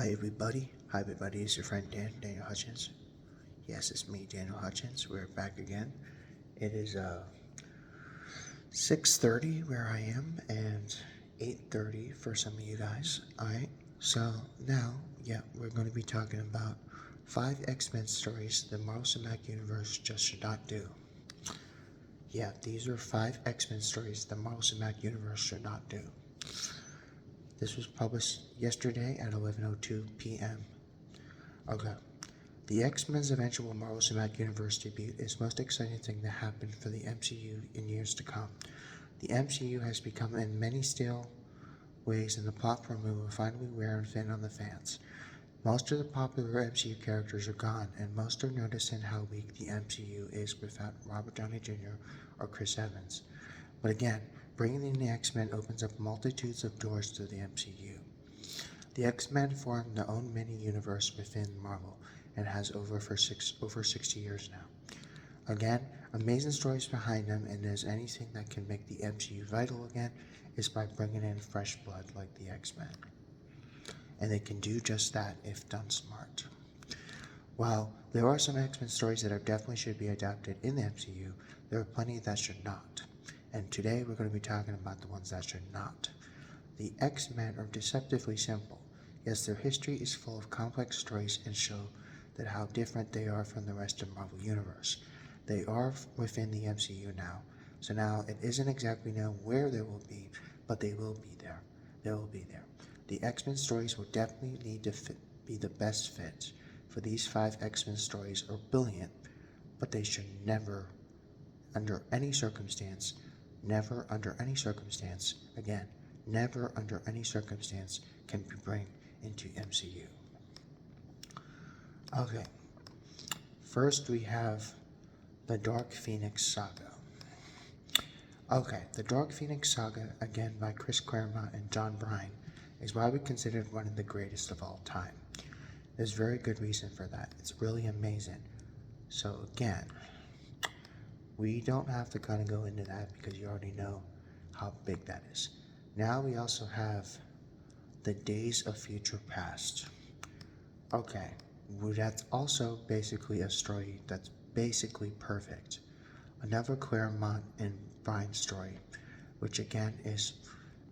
Hi everybody, it's your friend Daniel Hutchins. Yes, it's me, Daniel Hutchins. We're back again. It is 6:30 where I am and 8:30 for some of you guys. Alright, so now, we're going to be talking about 5 X-Men stories the Marvel Cinematic Universe just should not do. Yeah, these are 5 X-Men stories the Marvel Cinematic Universe should not do. This was published yesterday at 11:02 p.m. Okay. The X-Men's eventual Marvel Cinematic Universe debut is the most exciting thing that happened for the MCU in years to come. The MCU has become in many still ways in the platform we will finally wear and fin on the fans. Most of the popular MCU characters are gone, and most are noticing how weak the MCU is without Robert Downey Jr. or Chris Evans. But again, bringing in the X-Men opens up multitudes of doors to the MCU. The X-Men formed their own mini-universe within Marvel and has over 60 years now. Again, amazing stories behind them, and there's anything that can make the MCU vital again is by bringing in fresh blood like the X-Men. And they can do just that if done smart. While there are some X-Men stories that definitely should be adapted in the MCU, there are plenty that should not. And today we're going to be talking about the ones that should not. The X-Men are deceptively simple. Yes, their history is full of complex stories and show that how different they are from the rest of the Marvel Universe. They are within the MCU now, so now it isn't exactly known where they will be, but they will be there. They will be there. The X-Men stories will definitely need to be the best fit for these 5 X-Men stories are brilliant, but they should never, under any circumstance, never under any circumstance can be brought into MCU. Okay, first we have the Dark Phoenix Saga. Okay, the Dark Phoenix Saga, again by Chris Claremont and John Byrne, is widely considered one of the greatest of all time. There's very good reason for that. It's really amazing. So again, we don't have to kind of go into that because you already know how big that is. Now we also have the Days of Future Past. Okay, well, that's also basically a story that's basically perfect. Another Claremont and Byrne story, which again is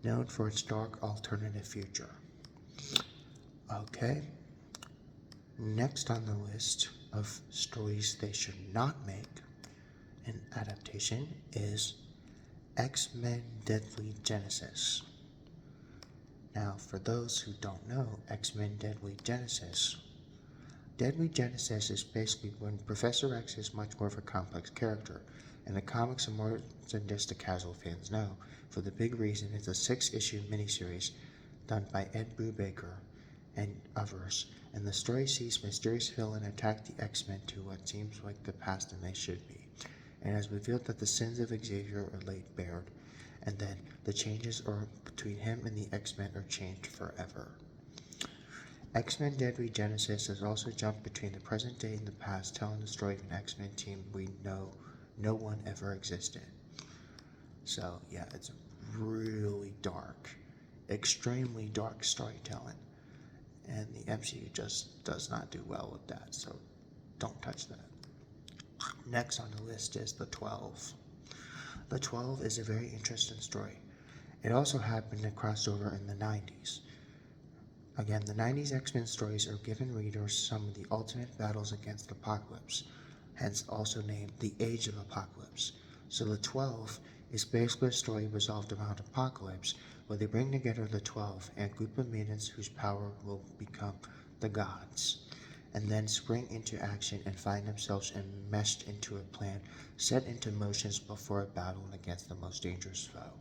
known for its dark alternative future. Okay, next on the list of stories they should not make an adaptation is X-Men Deadly Genesis. Now, for those who don't know X-Men Deadly Genesis is basically when Professor X is much more of a complex character, and the comics are more than just the casual fans know, for the big reason it's a 6-issue miniseries done by Ed Brubaker and others, and the story sees mysterious villain attack the X-Men to what seems like the past than they should be, and has revealed that the sins of Xavier are laid bare, and then the changes between him and the X-Men are changed forever. X-Men Deadly Genesis has also jumped between the present day and the past, telling the story of an X-Men team we know no one ever existed. So yeah, it's really dark, extremely dark storytelling, and the MCU just does not do well with that, so don't touch that. Next on the list is The 12. The 12 is a very interesting story. It also happened to cross over in the 90s. Again, the 90s X-Men stories are giving readers some of the ultimate battles against Apocalypse, hence also named The Age of Apocalypse. So the 12 is basically a story resolved around Apocalypse, where they bring together the 12 and a group of mutants whose power will become the gods, and then spring into action and find themselves enmeshed into a plan set into motion before a battle against the most dangerous foe.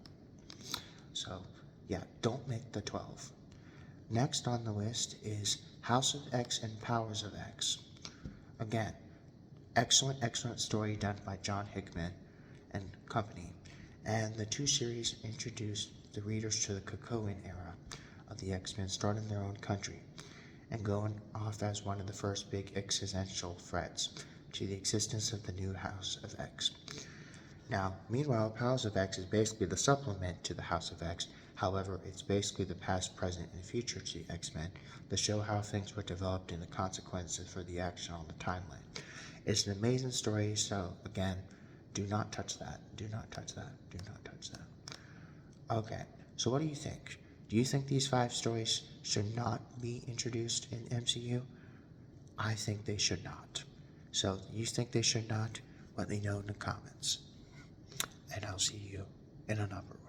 So yeah, don't make the 12. Next on the list is House of X and Powers of X. Again, excellent story done by John Hickman and company. And the 2 series introduced the readers to the Krakoan era of the X-Men, starting their own country and going off as one of the first big existential threats to the existence of the new House of X. Now, meanwhile, Powers of X is basically the supplement to the House of X, However, it's basically the past, present, and future to the X-Men to show how things were developed and the consequences for the action on the timeline. It's an amazing story, so again, do not touch that. Do not touch that. Do not touch that. Okay, so what do you think? Do you think these 5 stories should not be introduced in MCU? I think they should not. So, you think they should not? Let me know in the comments. And I'll see you in another one.